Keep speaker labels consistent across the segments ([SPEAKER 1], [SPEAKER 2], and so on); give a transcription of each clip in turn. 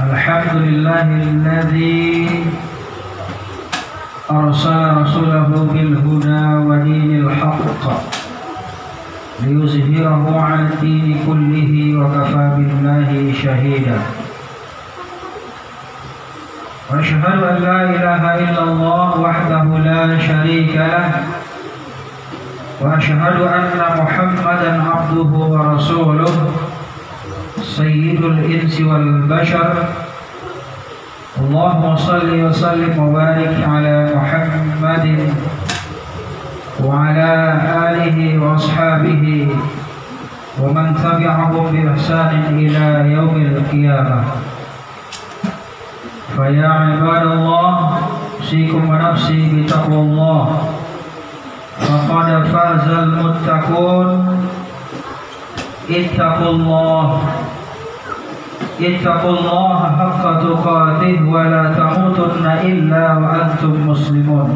[SPEAKER 1] الحمد لله الذي أرسل رسوله بالهدى ودين الحق ليظهره على الدين كله وكفى بالله شهيدا وأشهد أن لا إله إلا الله وحده لا شريك له وأشهد أن محمدا عبده ورسوله سيد الإنس والبشر اللهم صل وسلم وبارك على محمد وعلى آله وأصحابه ومن تبعهم بإحسان إلى يوم القيامة فيا عباد الله أوصيكم ونفسي بتقوى الله فقد فاز المتقون اتقوا الله حق تقاته ولا تموتن إلا وأنتم مسلمون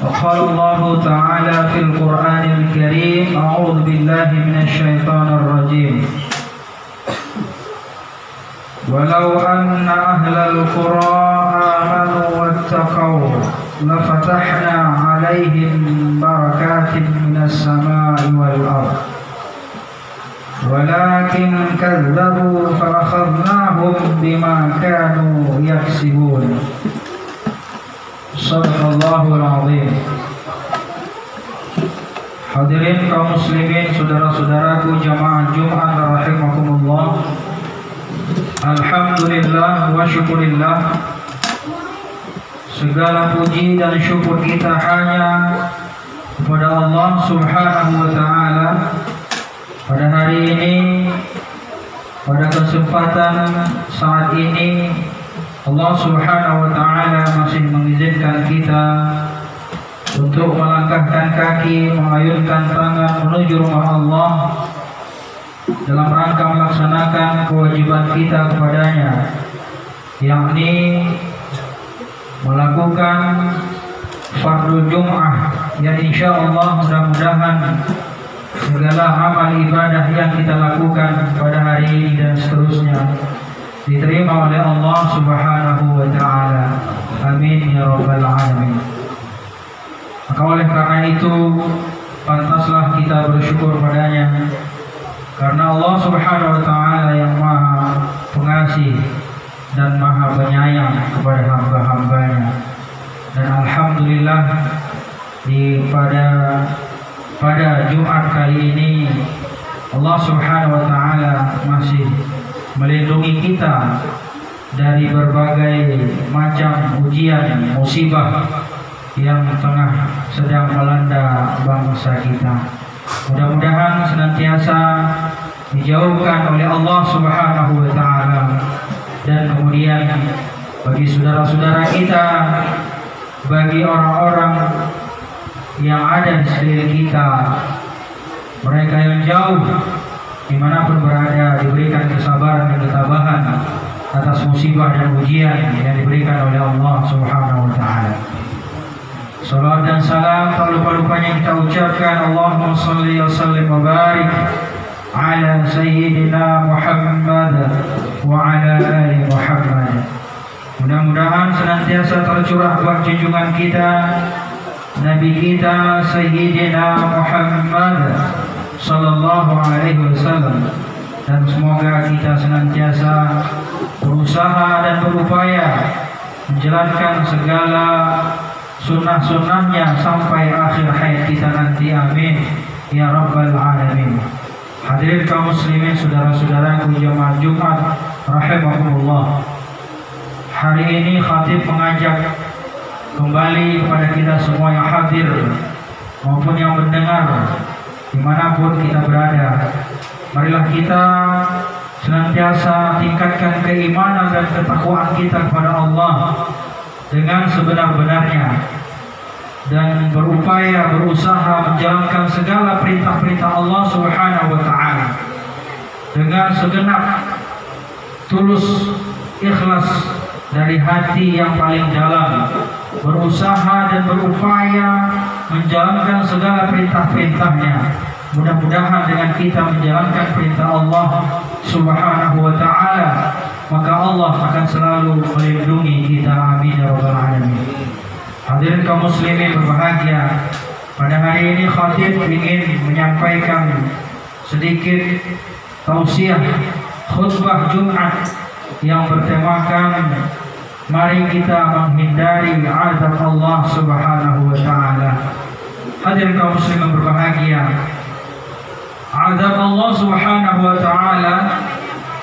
[SPEAKER 1] وقال الله تعالى في القرآن الكريم أعوذ بالله من الشيطان الرجيم ولو أن أهل القرى آمنوا واتقوا لفتحنا عليهم بركات من السماء والأرض ولكن كذبوا فأخذناهم بما كانوا يكسبون صدق الله العظيم. Hadirin kaum muslimin, saudara-saudaraku jamaah Jumat rahimakumullah. Alhamdulillah wa syukurillah, segala puji dan syukur kita hanya kepada Allah Subhanahu wa ta'ala. Pada hari ini, pada kesempatan saat ini, Allah Subhanahu wa ta'ala masih mengizinkan kita untuk melangkahkan kaki, mengayunkan tangan menuju rumah Allah dalam rangka melaksanakan kewajiban kita kepadanya, yakni melakukan fardhu Jum'ah yang insya Allah mudah-mudahan segala amal ibadah yang kita lakukan pada hari ini dan seterusnya diterima oleh Allah Subhanahu wa ta'ala. Amin ya rabbal alamin. Maka oleh karena itu pantaslah kita bersyukur padanya, karena Allah Subhanahu wa ta'ala yang maha pengasih dan maha penyayang kepada hamba-hambanya. Dan alhamdulillah pada Jumat kali ini Allah Subhanahu wa ta'ala masih melindungi kita dari berbagai macam ujian, musibah yang sedang melanda bangsa kita. Mudah-mudahan senantiasa dijauhkan oleh Allah Subhanahu wa ta'ala. Dan kemudian bagi saudara-saudara kita, bagi orang-orang yang ada di sekeliling kita, mereka yang jauh dimanapun berada, diberikan kesabaran dan ketabahan atas musibah dan ujian yang diberikan oleh Allah Subhanahu wa ta'ala. Salawat dan salam tak lupa-lupanya kita ucapkan Allahumma salli wa sallim wa barik ala sayyidina Muhammad wa ala ali Muhammad. Mudah-mudahan senantiasa tercurah buat junjungan kita, Nabi kita Sayyidina Muhammad sallallahu alaihi wasallam, dan semoga kita senantiasa berusaha dan berupaya menjalankan segala sunnah-sunnahnya sampai akhir hayat kita nanti. Amin ya rabbal alamin. Hadirin kaum muslimin, saudara-saudaraku jamaah Jumat rahimakumullah. Hari ini khatib mengajak kembali kepada kita semua yang hadir maupun yang mendengar dimanapun kita berada. Marilah kita senantiasa tingkatkan keimanan dan ketakwaan kita kepada Allah dengan sebenar-benarnya, dan berusaha menjalankan segala perintah-perintah Allah Subhanahu wa ta'ala dengan segenap tulus, ikhlas dari hati yang paling dalam, berusaha dan berupaya menjalankan segala perintah-perintahnya Mudah-mudahan dengan kita menjalankan perintah Allah Subhanahu wa ta'ala, maka Allah akan selalu melindungi kita. Amin ya rabbal alamin. Hadirin kaum muslimin berbahagia, pada hari ini khatib ingin menyampaikan sedikit tausiah khutbah Jumat yang bertemakan mari kita menghindari azab Allah Subhanahu wa ta'ala. Hadirin kaum muslimin berbahagia, azab Allah Subhanahu wa ta'ala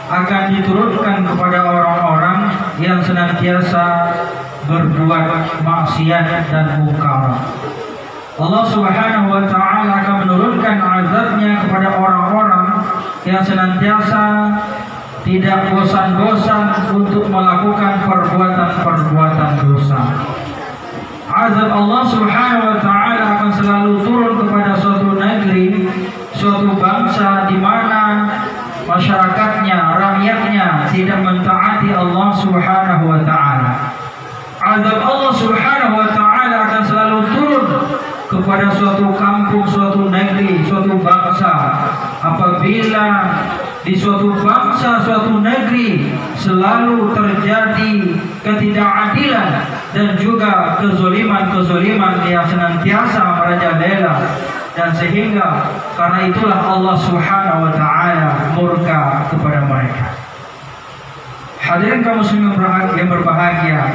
[SPEAKER 1] akan diturunkan kepada orang-orang yang senantiasa berbuat maksiat dan mungkar. Allah Subhanahu wa ta'ala akan menurunkan azabnya kepada orang-orang yang senantiasa tidak bosan-bosan untuk melakukan perbuatan-perbuatan dosa. Azab Allah Subhanahu wa ta'ala akan selalu turun kepada suatu negeri, suatu bangsa di mana masyarakatnya, rakyatnya tidak mentaati Allah Subhanahu wa ta'ala. Azab Allah Subhanahu wa ta'ala akan selalu turun kepada suatu kampung, suatu negeri, suatu bangsa apabila di suatu bangsa, suatu negeri selalu terjadi ketidakadilan dan juga kezoliman-kezoliman yang senantiasa merajalela, dan sehingga karena itulah Allah Subhanahu wa ta'ala murka kepada mereka. Hadirin kaum muslimin yang berbahagia,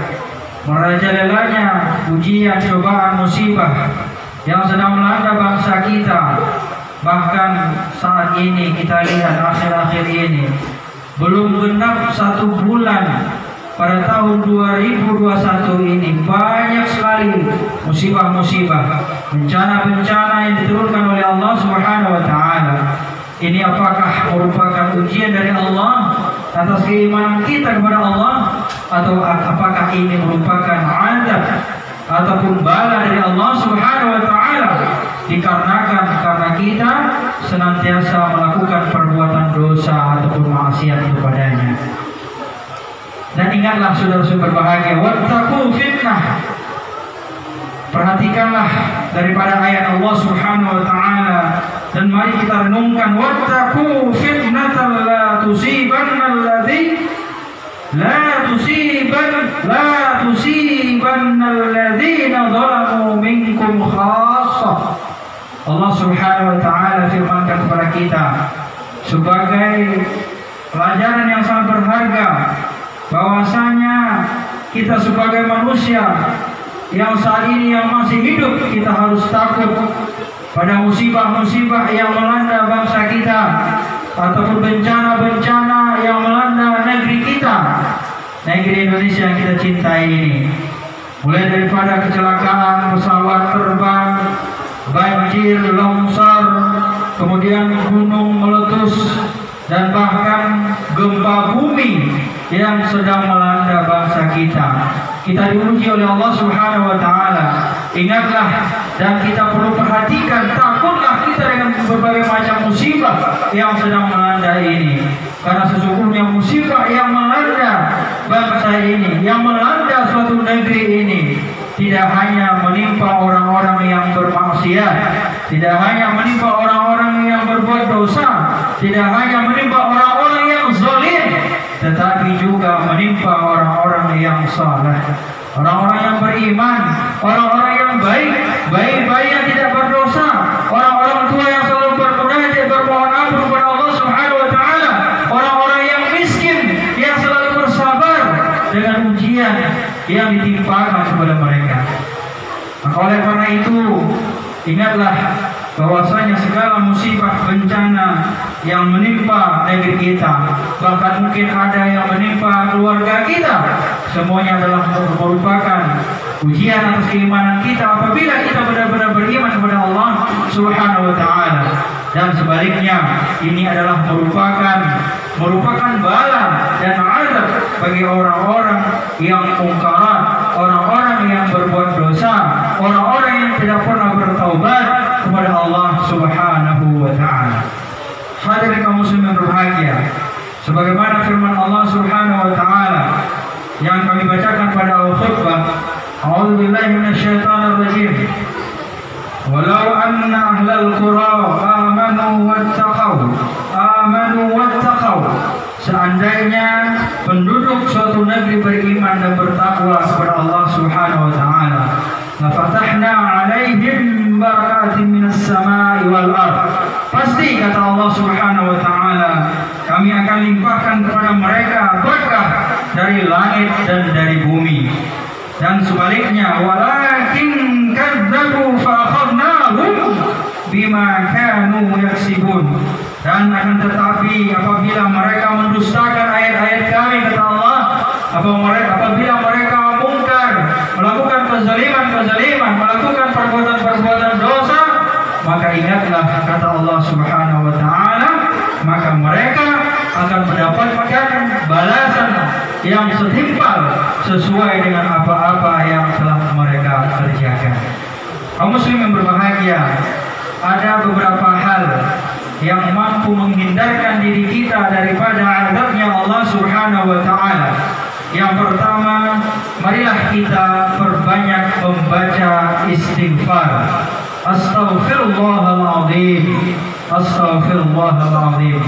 [SPEAKER 1] merajalelanya ujian, cobaan, musibah yang sedang melanda bangsa kita. Bahkan saat ini kita lihat akhir-akhir ini belum genap 1 bulan pada tahun 2021 ini, banyak sekali musibah-musibah, bencana-bencana yang diturunkan oleh Allah Subhanahu wa ta'ala. Ini apakah merupakan ujian dari Allah atas keimanan kita kepada Allah, atau apakah ini merupakan azab ataupun bala dari Allah Subhanahu wa ta'ala dikarenakan karena kita senantiasa melakukan perbuatan dosa ataupun maksiat kepadanya. Dan ingatlah saudara-saudara berbahagia, wattaqu fitnah. Perhatikanlah daripada ayat Allah Subhanahu wa ta'ala, dan mari kita renungkan, wattaqu fitnatan la tusibanna alladhina zalamu minkum khassah. Allah Subhanahu wa ta'ala firmankan kepada kita sebagai pelajaran yang sangat berharga, bahwasanya kita sebagai manusia yang saat ini yang masih hidup, kita harus takut pada musibah-musibah yang melanda bangsa kita ataupun bencana-bencana yang melanda negeri kita, negeri Indonesia yang kita cintai ini. Mulai daripada kecelakaan pesawat terbang, banjir, longsor, kemudian gunung meletus, dan bahkan gempa bumi yang sedang melanda bangsa kita. Kita diuji oleh Allah Subhanahu wa ta'ala. Ingatlah dan kita perlu perhatikan, takutlah kita dengan berbagai macam musibah yang sedang melanda ini. Karena sesungguhnya musibah yang melanda bangsa ini, yang melanda suatu negeri ini, tidak hanya menimpa orang-orang yang bermaksiat, tidak hanya menimpa orang-orang yang berbuat dosa, tidak hanya menimpa orang-orang yang zalim, tetapi juga menimpa orang-orang yang saleh, orang-orang yang beriman, orang-orang yang baik yang tidak berdosa, orang-orang tua yang selalu bermunajat, bermohon ampun kepada Allah Subhanahu wa ta'ala, orang-orang yang miskin yang selalu bersabar dengan ujian yang ditimpakan kepada mereka. Maka oleh karena itu, ingatlah bahwasanya segala musibah bencana yang menimpa negeri kita, bahkan mungkin ada yang menimpa keluarga kita, semuanya adalah merupakan ujian atas keimanan kita apabila kita benar-benar beriman kepada Allah Subhanahu wa ta'ala. Dan sebaliknya, ini adalah merupakan bala dan azab bagi orang-orang yang mungkarat, orang-orang yang berbuat dosa, orang-orang yang tidak pernah bertaubat kepada Allah Subhanahu wa ta'ala. Hadirin kaum muslimin berbahagia, sebagaimana firman Allah Subhanahu wa ta'ala yang kami bacakan pada al-khutbah, a'udzubillahi minasyaitonir rajim. walau anna ahlal qura amanu wattaqau, seandainya penduduk suatu negeri beriman dan bertakwa kepada Allah Subhanahu wa taala, la fatahna 'alaihim barakatin minas samai wal ard, pasti kata Allah Subhanahu wa taala, kami akan limpahkan kepada mereka berkah dari langit dan dari bumi. Dan sebaliknya, walakin kadzabu fa akhadnahum bima kanu yaksibun, dan akan tetapi apabila mereka mendustakan ayat-ayat kami kata Allah, apabila mereka mungkar, melakukan kezaliman, melakukan perbuatan dosa, maka ingatlah kata Allah Subhanahu wa taala, maka mereka akan mendapatkan balasan yang setimpal sesuai dengan apa-apa yang telah mereka kerjakan. Kaum muslim yang berbahagia, ada beberapa hal yang mampu menghindarkan diri kita daripada azabnya Allah Subhanahu wa taala. Yang pertama, marilah kita perbanyak membaca istighfar. Astaghfirullahaladzim, astaghfirullahaladzim,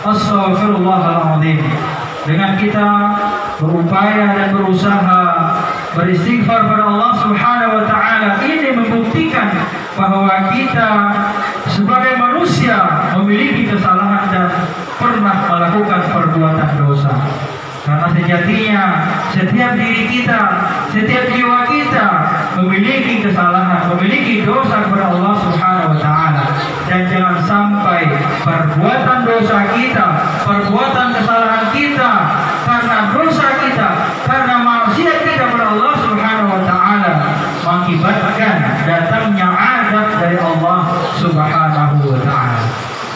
[SPEAKER 1] astaghfirullahaladzim. Dengan kita berupaya dan berusaha beristighfar pada Allah Subhanahu wa taala, ini membuktikan bahwa kita sebagai manusia memiliki kesalahan dan pernah melakukan perbuatan dosa. Karena sejatinya setiap diri kita, setiap jiwa kita memiliki kesalahan, memiliki dosa kepada Allah Subhanahu wa taala. Dan jangan sampai perbuatan dosa kita, perbuatan kesalahan kita, karena dosa kita, karena maksiat kita kepada Allah Subhanahu wa taala, mengakibatkan datangnya azab dari Allah Subhanahu wa taala.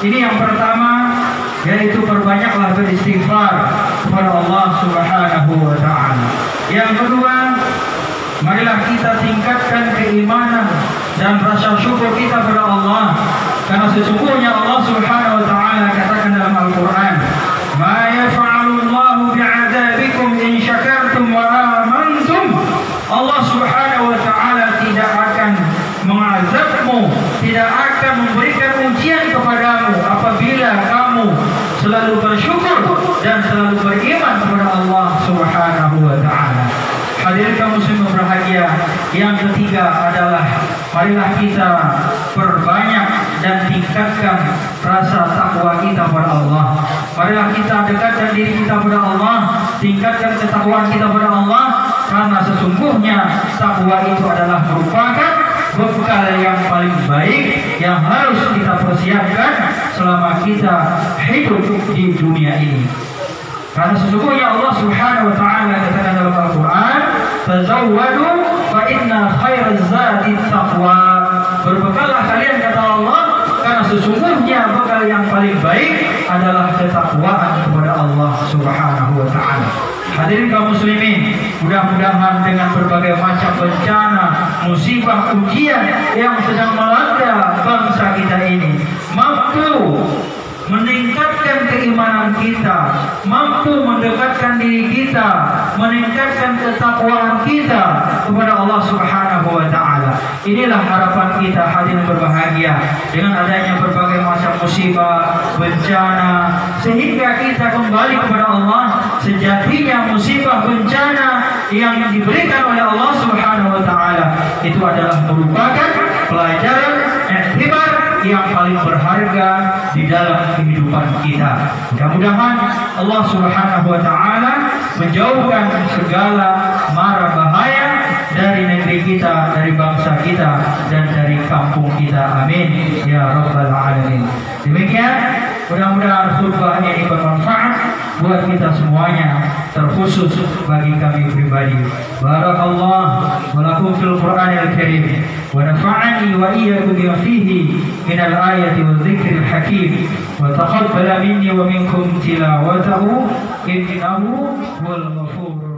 [SPEAKER 1] Ini yang pertama, yaitu perbanyaklah beristighfar kepada Allah Subhanahu wa taala. Yang kedua, marilah kita tingkatkan keimanan dan rasa syukur kita kepada Allah, karena sesungguhnya Allah Subhanahu wa taala katakan dalam Al-Qur'an, "Ma yaf'alu Allahu bi'adzabikum in syakartum wa amantum." Allah Subhanahu wa taala tidak akan mengazabmu, tidak akan memberikan ujian kepadamu apabila kamu selalu bersyukur dan selalu beriman kepada Allah Subhanahu wa taala. Hadirin kaum muslimin berbahagia, yang ketiga adalah marilah kita perbanyak dan tingkatkan rasa takwa kita kepada Allah. Marilah kita dekatkan diri kita kepada Allah, tingkatkan ketakwaan kita kepada Allah, karena sesungguhnya takwa itu adalah merupakan bekal yang paling baik yang harus kita persiapkan selama kita hidup di dunia ini. Karena sesungguhnya Allah Subhanahu wa taala katakan dalam Al-Qur'an, "Tazawwadu fa inna khairaz zadi taqwa." Berbekallah kalian kata Allah, karena sesungguhnya bekal yang paling baik adalah ketakwaan kepada Allah Subhanahu wa taala. Hadirin kaum muslimin, mudah-mudahan dengan berbagai macam bencana, musibah, ujian yang sedang melanda bangsa kita ini mampu meningkatkan keimanan kita, mampu mendekatkan diri kita, meningkatkan ketakwaan kita kepada Allah Subhanahu wa taala. Inilah harapan kita hadirin berbahagia, dengan adanya berbagai macam musibah, bencana, sehingga kita kembali kepada Allah. Sejatinya musibah, bencana yang diberikan oleh Allah Subhanahu wa taala itu adalah merupakan pelajaran iktibar yang paling berharga di dalam kehidupan kita. Mudah-mudahan Allah Subhanahu wa taala menjauhkan segala mara bahaya dari negeri kita, dari bangsa kita, dan dari kampung kita. Amin ya rabbal alamin. Demikian, mudah-mudahan khutbah ini bermanfaat buat kita semuanya, terkhusus bagi kami pribadi. Barakallah wa lakum fil Qur'anil Karim, wa nafa'ani wa iyyakum bima fihi minal ayati wa dzikril hakim, wa taqabbala minni wa minkum tilawatahu innahu huwal ghafurur